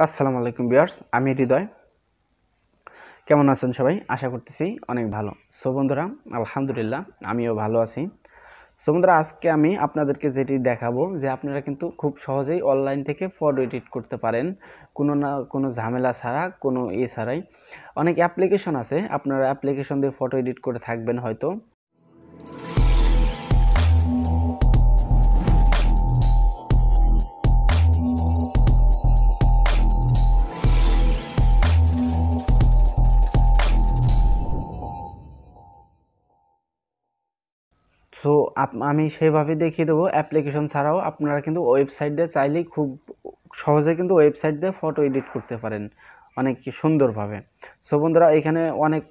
আসসালামু আলাইকুম ভিউয়ার্স, আমি হৃদয়। কেমন আছেন সবাই? আশা করতেছি অনেক ভালো। সো বন্ধুরা, আলহামদুলিল্লাহ আমিও ভালো আছি। সো বন্ধুরা, আজকে আমি আপনাদেরকে যেটি দেখাবো যে আপনারা কিন্তু খুব সহজেই অনলাইন থেকে ফটো এডিট করতে পারেন, কোনো ঝামেলা ছাড়া, কোনো ছাড়াই। অনেক অ্যাপ্লিকেশন আছে, আপনারা অ্যাপ্লিকেশন দিয়ে ফটো এডিট করে থাকবেন হয়তো। সো আমি সেভাবে দেখিয়ে দেবো। অ্যাপ্লিকেশন ছাড়াও আপনারা কিন্তু ওয়েবসাইট দিয়ে চাইলেই খুব সহজে কিন্তু ওয়েবসাইট দিয়ে ফটো এডিট করতে পারেন অনেক সুন্দরভাবে। সো বন্ধুরা, এখানে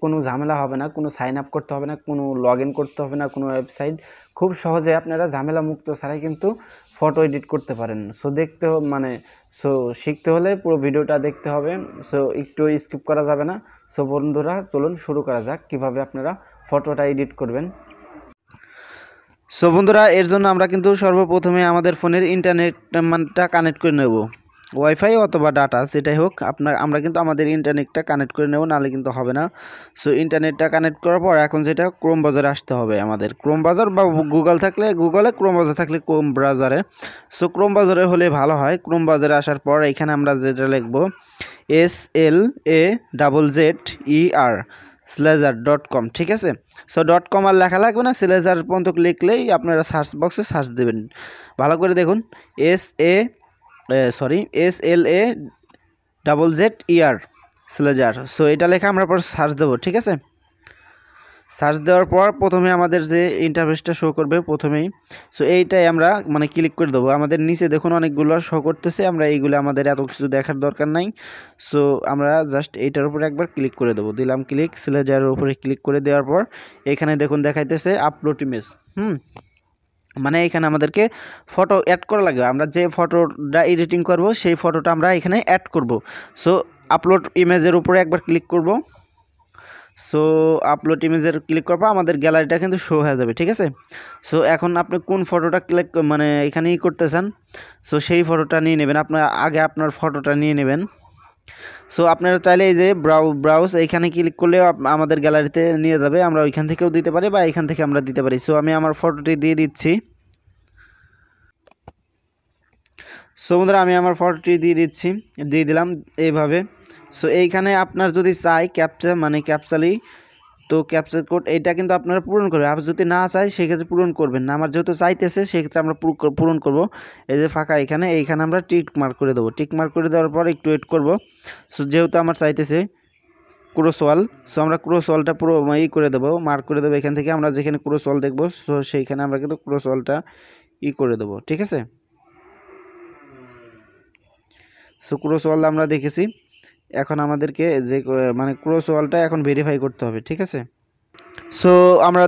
কোনো ঝামেলা হবে না, কোনো সাইন আপ করতে হবে না, কোনো লগ ইন করতে হবে না, কোনো ওয়েবসাইট। খুব সহজে আপনারা ঝামেলা মুক্ত ছাড়াই কিন্তু ফটো এডিট করতে পারেন। সো শিখতে হলে পুরো ভিডিওটা দেখতে হবে। সো একটু স্কিপ করা যাবে না। সো বন্ধুরা, চলুন শুরু করা যাক কীভাবে আপনারা ফটোটা এডিট করবেন। সো বন্ধুরা, এর জন্য আমরা কিন্তু সর্বপ্রথমে আমাদের ফোনের ইন্টারনেটটা কানেক্ট করে নেব, ওয়াইফাই অথবা ডাটা যেটাই হোক। আমরা কিন্তু আমাদের ইন্টারনেটটা কানেক্ট করে নেব, নাহলে কিন্তু হবে না। সো ইন্টারনেটটা কানেক্ট করার পর এখন যেটা ক্রোম ব্রাউজারে আসতে হবে আমাদের। ক্রোম ব্রাউজার বা গুগল থাকলে গুগলে, ক্রোম ব্রাউজার থাকলে ক্রোম ব্রাউজারে। সো ক্রোম ব্রাউজারে হলে ভালো হয়। ক্রোম ব্রাউজারে আসার পর এখানে আমরা যেটা লিখব SLAZER.com, ঠিক আছে। সো .com আর লেখা লাগবে না, স্লেজার পর্যন্ত লিখলেই আপনারা সার্চ বক্সে সার্চ দেবেন। ভালো করে দেখুন, SLAZER স্লেজার। সো এটা লেখা আমরা পর সার্চ দেবো, ঠিক আছে। সার্চ দেওয়ার পর প্রথমে আমাদের যে ইন্টারফেসটা শো করবে প্রথমেই, সো এইটাই আমরা ক্লিক করে দেবো। আমাদের নিচে দেখুন অনেকগুলো শো করতেছে, আমরা এইগুলো আমাদের এত কিছু দেখার দরকার নাই। সো আমরা জাস্ট এইটার উপরে একবার ক্লিক করে দেবো। দিলাম ক্লিক, স্লেজারের উপরে ক্লিক করে দেওয়ার পর এখানে দেখুন দেখাইতেছে আপলোড ইমেজ। এখানে আমাদেরকে ফটো অ্যাড করা লাগবে। আমরা যে ফটোটা এডিটিং করব সেই ফটোটা আমরা এখানে অ্যাড করব। সো আপলোড ইমেজের উপরে একবার ক্লিক করব। সো আপলোড ইমেজের ক্লিক করার পর আমাদের গ্যালারিটা কিন্তু শো হয়ে যাবে, ঠিক আছে। সো এখন আপনি কোন ফটোটা এখানে করতে চান, সো সেই ফটোটা নিয়ে নেবেন। আপনার ফটোটা নিয়ে নেবেন। সো আপনারা চাইলে এই যে ব্রাউজ এইখানে ক্লিক করলে আমাদের গ্যালারিতে নিয়ে যাবে। আমরা ওইখান থেকেও দিতে পারি বা এখান থেকে আমরা দিতে পারি। সো আমি আমার ফটোটি দিয়ে দিচ্ছি। সো বন্ধুরা, আমি আমার ফটোটি দিয়ে দিলাম এইভাবে। সো এইখানে আপনার যদি চাই ক্যাপচালি, তো ক্যাপচার কোড এইটা কিন্তু আপনারা পূরণ করবে। আর যদি না চাই সেক্ষেত্রে পূরণ করবেন না। আমার যেহেতু চাইতেছে সেক্ষেত্রে আমরা পূরণ করব। এই যে ফাঁকা এইখানে আমরা টিক মার্ক করে দেবো। টিক মার্ক করে দেওয়ার পর একটু ওয়েট করব। সো যেহেতু আমার চাইতেছে ক্রসওয়াল, সো আমরা ক্রসওয়ালটা পুরো করে দেবো, মার্ক করে দেবো। এখান থেকে আমরা যেখানে ক্রসওয়াল দেখবো সো সেইখানে আমরা কিন্তু ক্রসওয়ালটা করে দেবো, ঠিক আছে। সো ক্রসওয়াল আমরা দেখেছি। এখন আমাদেরকে যে ক্রসওয়ালটা এখন ভেরিফাই করতে হবে, ঠিক আছে। সো আমরা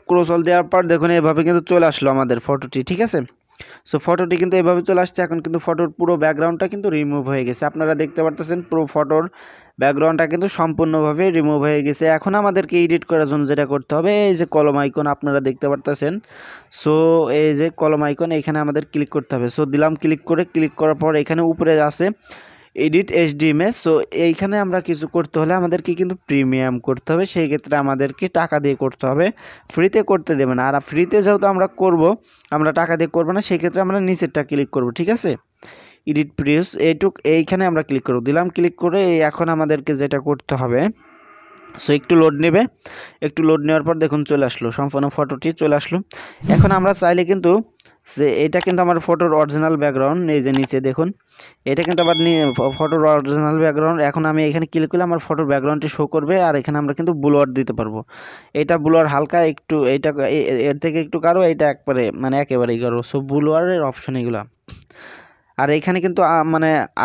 ক্রসওয়াল দেওয়ার পর দেখুন এভাবে কিন্তু চলে আসলো আমাদের ফটোটি, ঠিক আছে। সো ফটোটি কিন্তু এভাবে চলে আসছে। এখন কিন্তু ফটোর পুরো ব্যাকগ্রাউন্ডটা কিন্তু রিমুভ হয়ে গেছে। আপনারা দেখতে পারতেছেন পুরো ফটোর ব্যাকগ্রাউন্ডটা কিন্তু সম্পূর্ণভাবে রিমুভ হয়ে গেছে। এখন আমাদেরকে এডিট করার জন্য যেটা করতে হবে, এই যে কলম আইকন আপনারা দেখতে পারতেছেন। সো এই যে কলম আইকন, এখানে আমাদের ক্লিক করতে হবে। সো দিলাম ক্লিক করার পর এখানে উপরে আছে এডিট এইচডি ইমেজ। সো এইখানে আমরা কিছু করতে হলে আমাদেরকে কিন্তু প্রিমিয়াম করতে হবে। সেই ক্ষেত্রে আমাদেরকে টাকা দিয়ে করতে হবে, ফ্রিতে করতে দেবে না। আর ফ্রিতে যেহেতু আমরা টাকা দিয়ে করবো না, সেই ক্ষেত্রে আমরা নিচেরটা ক্লিক করব, ঠিক আছে। এডিট প্রিভিউস এইখানে আমরা ক্লিক করব। দিলাম ক্লিক করে এখন আমাদেরকে যেটা করতে হবে, সো একটু লোড নেবে। একটু লোড নেওয়ার পর দেখুন চলে আসলো, সম্পূর্ণ ফটোটি চলে আসলো। এখন আমরা চাইলে কিন্তু এটা কিন্তু আমার ফটোর অরিজিনাল ব্যাকগ্রাউন্ড, এই যে নিচে দেখুন এটা কিন্তু আবার ফটোর অরিজিনাল ব্যাকগ্রাউন্ড। এখন আমি এখানে ক্লিক করলে আমার ফটোর ব্যাকগ্রাউন্ডটি শো করবে। আর এখানে আমরা কিন্তু ব্লোয়ার দিতে পারবো। এটা ব্লোয়ার হালকা একটু, এইটা এর থেকে একটু কারো, এটা একেবারেই কারো। সো ব্লোয়ারের অপশন এগুলো। আর এখানে কিন্তু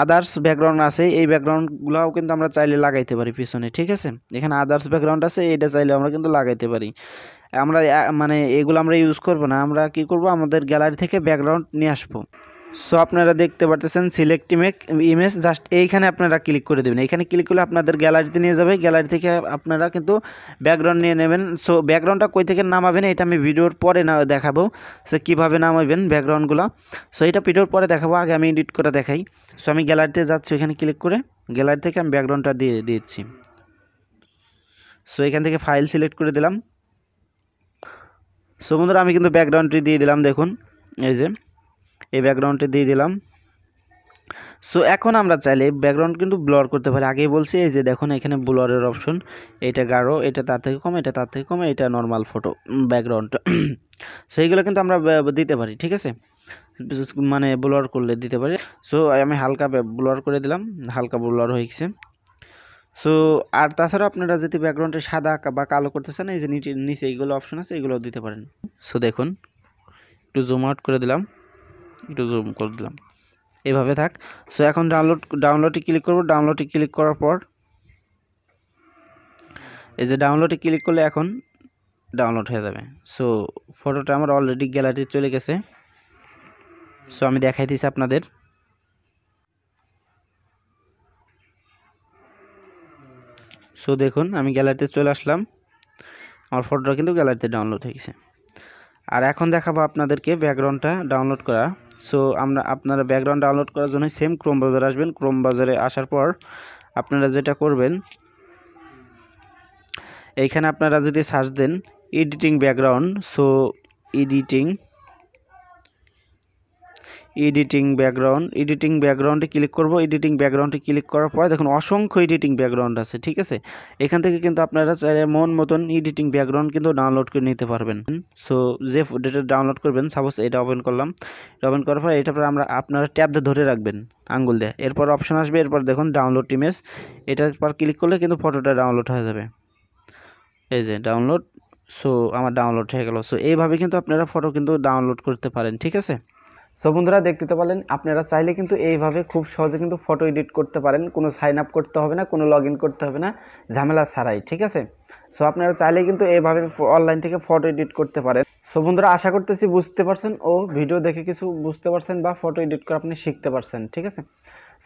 আদার্স ব্যাকগ্রাউন্ড আছে, এই ব্যাকগ্রাউন্ডগুলোও কিন্তু আমরা চাইলে লাগাইতে পারি পিছনে, ঠিক আছে। এখানে আদার্স ব্যাকগ্রাউন্ড আছে, এটা চাইলে আমরা কিন্তু লাগাইতে পারি। আমরা এগুলো আমরা ইউজ করব না। আমরা কি করব, আমাদের গ্যালারি থেকে ব্যাকগ্রাউন্ড নিয়ে আসবো। সো আপনারা দেখতে পারতেছেন সিলেক্ট ইমেজ, জাস্ট এইখানে আপনারা ক্লিক করে দেবেন। এইখানে ক্লিক করলে আপনাদের গ্যালারিতে নিয়ে যাবে। গ্যালারি থেকে আপনারা কিন্তু ব্যাকগ্রাউন্ড নিয়ে নেবেন। সো ব্যাকগ্রাউন্ডটা কই থেকে নামাবেন এটা আমি ভিডিওর পরে দেখাবো, সো কীভাবে নামাবেন ব্যাকগ্রাউন্ডগুলো। সো এটা ভিডিওর পরে দেখাবো, আগে আমি এডিট করে দেখাই। সো আমি গ্যালারিতে যাচ্ছি, এখানে ক্লিক করে গ্যালারি থেকে আমি ব্যাকগ্রাউন্ডটা দিয়ে দিচ্ছি। সো এখান থেকে ফাইল সিলেক্ট করে দিলাম। সো বন্ধুরা আমি কিন্তু ব্যাকগ্রাউন্ডটি দিয়ে দিলাম, দেখুন এই যে এই ব্যাকগ্রাউন্ডটি দিয়ে দিলাম। সো এখন আমরা চাইলে ব্যাকগ্রাউন্ড কিন্তু ব্লার করতে পারি। আগেই বলছি এই যে দেখুন এখানে ব্লারের অপশন, এটা গাঢ়, এটা তার থেকে কম, এটা তার থেকে কম, এটা নর্মাল ফটো ব্যাকগ্রাউন্ড। সেইগুলো কিন্তু আমরা দিতে পারি, ঠিক আছে, মানে ব্লার করলে দিতে পারি। সো আমি হালকা ব্লার করে দিলাম, হালকা ব্লার হয়ে গেছে। সো আর তাছাড়া আপনারা যদি ব্যাকগ্রাউন্ডে সাদা বা কালো করতে চান এই যে নিচে এইগুলো অপশন আছে, এগুলো দিতে পারেন। সো দেখুন একটু জুম আউট করে দিলাম, একটু জুম করে দিলাম, এভাবে থাক। সো এখন ডাউনলোডে ক্লিক করব। ডাউনলোডে ক্লিক করার পর এই যে ডাউনলোডে ক্লিক করলে এখন ডাউনলোড হয়ে যাবে। সো ফটোটা আমার অলরেডি গ্যালারিতে চলে গেছে। সো আমি দেখাই দিচ্ছি আপনাদের। সো দেখুন আমি গ্যালারিতে চলে আসলাম, আমার ফটোটা কিন্তু গ্যালারিতে ডাউনলোড হয়ে গেছে। আর এখন দেখাবো আপনাদেরকে ব্যাকগ্রাউন্ডটা ডাউনলোড করা। সো আপনারা ব্যাকগ্রাউন্ড ডাউনলোড করার জন্য সেম ক্রোম ব্রাউজারে আসবেন। ক্রোম ব্রাউজারে আসার পর আপনারা যেটা করবেন, এইখানে আপনারা যদি সার্চ দেন এডিটিং ব্যাকগ্রাউন্ড, সো এডিটিং ব্যাকগ্রাউন্ডে ক্লিক করব। এডিটিং ব্যাকগ্রাউন্ডে ক্লিক করার পর দেখুন অসংখ্য এডিটিং ব্যাকগ্রাউন্ড আছে, ঠিক আছে। এখান থেকে কিন্তু আপনারা চাইলে মন মতন এডিটিং ব্যাকগ্রাউন্ড কিন্তু ডাউনলোড করে নিতে পারবেন। সো যে ফটোটা ডাউনলোড করবেন, সাপোজ এটা ওপেন করলাম, ওপেন করার পর এটার পর আপনারা ট্যাব দিয়ে ধরে রাখবেন আঙ্গুল দিয়ে, এরপর অপশন আসবে, এরপর দেখুন ডাউনলোড ইমেজ, এটার পর ক্লিক করলে কিন্তু ফটোটা ডাউনলোড হয়ে যাবে। এই যে ডাউনলোড, সো আমার ডাউনলোড হয়ে গেল। সো এইভাবে কিন্তু আপনারা ফটো কিন্তু ডাউনলোড করতে পারেন, ঠিক আছে। সো বন্ধুরা দেখতে তো পারলেন, আপনারা চাইলে কিন্তু এইভাবে খুব সহজে কিন্তু ফটো এডিট করতে পারেন। কোনো সাইন আপ করতে হবে না, কোনো লগ ইন করতে হবে না, ঝামেলা ছাড়াই, ঠিক আছে। সো আপনারা চাইলে কিন্তু এইভাবে অনলাইন থেকে ফটো এডিট করতে পারেন। সো বন্ধুরা আশা করতেছি বুঝতে পারছেন ও ভিডিও দেখে কিছু বুঝতে পারছেন বা ফটো এডিট করে আপনি শিখতে পারছেন, ঠিক আছে।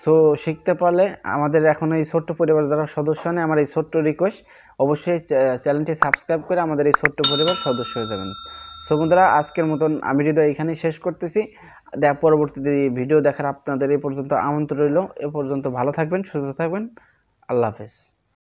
সো শিখতে পারলে আমাদের এখন এই ছোট্ট পরিবার যারা সদস্য নেই, আমার এই ছোট্ট রিকোয়েস্ট, অবশ্যই চ্যানেলটি সাবস্ক্রাইব করে আমাদের এই ছোট্ট পরিবার সদস্য হয়ে যাবেন। সো বন্ধুরা আজকের মতন আমি হৃদয় এখানেই শেষ করতেছি। পরবর্তীতে ভিডিও দেখার আপনাদের এই পর্যন্ত আমন্ত্রণ রইল। এ পর্যন্ত ভালো থাকবেন, সুস্থ থাকবেন, আল্লাহ হাফেজ।